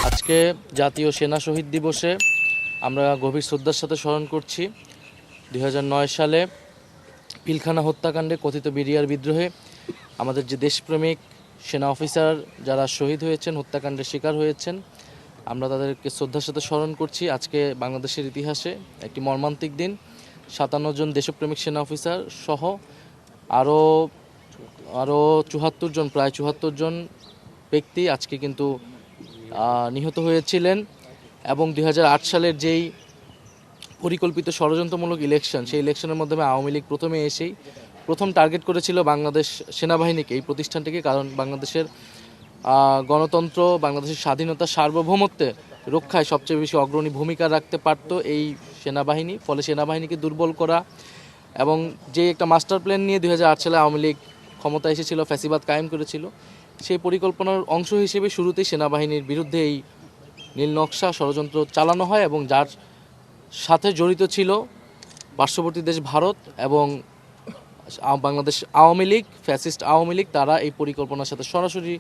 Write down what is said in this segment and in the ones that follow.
আজকে জাতীয় সেনা শহীদ দিবসে আমরা গভীর শ্রদ্ধার সাথে স্মরণ করছি 2009 সালে পিলখানা হত্যাকাণ্ডে কথিত বিডিআর বিদ্রোহে আমাদের যে দেশপ্রেমিক সেনা অফিসার যারা শহীদ হয়েছেন, হত্যাকাণ্ডের শিকার হয়েছেন, আমরা তাদেরকে শ্রদ্ধার সাথে স্মরণ করছি। আজকে বাংলাদেশের ইতিহাসে একটি মর্মান্তিক দিন। 57 জন দেশপ্রেমিক সেনা অফিসার সহ আরও আরও 74 জন, প্রায় 74 জন ব্যক্তি আজকে কিন্তু নিহত হয়েছিলেন। এবং 2008 সালের যেই পরিকল্পিত ষড়যন্ত্রমূলক ইলেকশন, সেই ইলেকশনের মাধ্যমে আওয়ামী লীগ প্রথমে এসেই প্রথম টার্গেট করেছিল বাংলাদেশ সেনাবাহিনীকে, এই প্রতিষ্ঠানটিকে। কারণ বাংলাদেশের গণতন্ত্র, বাংলাদেশের স্বাধীনতা, সার্বভৌমত্বে রক্ষায় সবচেয়ে বেশি অগ্রণী ভূমিকা রাখতে পারত এই সেনাবাহিনী। ফলে সেনাবাহিনীকে দুর্বল করা এবং যে একটা মাস্টার প্ল্যান নিয়ে 2008 সালে আওয়ামী লীগ ক্ষমতা এসেছিল, ফ্যাসিবাদ কায়েম করেছিল, সেই পরিকল্পনার অংশ হিসেবে শুরুতেই সেনাবাহিনীর বিরুদ্ধে এই নীল নকশা ষড়যন্ত্র চালানো হয় এবং যার সাথে জড়িত ছিল পার্শ্ববর্তী দেশ ভারত এবং বাংলাদেশ আওয়ামী লীগ, ফ্যাসিস্ট আওয়ামী লীগ, তারা এই পরিকল্পনার সাথে সরাসরি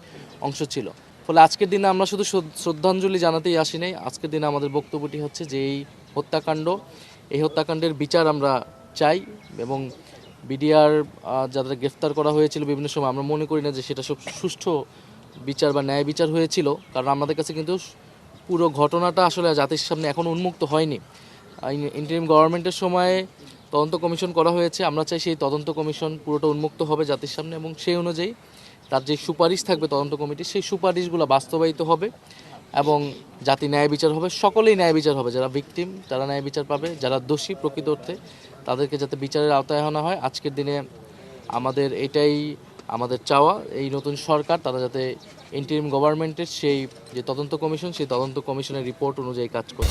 অংশ ছিল। ফলে আজকের দিনে আমরা শুধু শ্রদ্ধাঞ্জলি জানাতেই আসি নাই। আজকের দিনে আমাদের বক্তব্যটি হচ্ছে যে এই হত্যাকাণ্ডের বিচার আমরা চাই এবং বিডিআর যাদের গ্রেফতার করা হয়েছিল বিভিন্ন সময়, আমরা মনে করি না যে সেটা সব সুষ্ঠু বিচার বা ন্যায় বিচার হয়েছিল। কারণ আমাদের কাছে কিন্তু পুরো ঘটনাটা আসলে জাতির সামনে এখনও উন্মুক্ত হয়নি। ইন্টারিম গভর্নমেন্টের সময়ে তদন্ত কমিশন করা হয়েছে। আমরা চাই সেই তদন্ত কমিশন পুরোটা উন্মুক্ত হবে জাতির সামনে এবং সেই অনুযায়ী তার যে সুপারিশ থাকবে তদন্ত কমিটি, সেই সুপারিশগুলো বাস্তবায়িত হবে এবং জাতি ন্যায় বিচার হবে। সকলেই ন্যায় বিচার হবে। যারা ভিকটিম তারা ন্যায় বিচার পাবে, যারা দোষী প্রকৃত অর্থে তাদেরকে যাতে বিচারের আওতায় আনা হয়। আজকের দিনে আমাদের এটাই আমাদের চাওয়া, এই নতুন সরকার তারা যাতে ইন্টারিম গভর্নমেন্টের সেই যে তদন্ত কমিশন, সেই তদন্ত কমিশনের রিপোর্ট অনুযায়ী কাজ করে।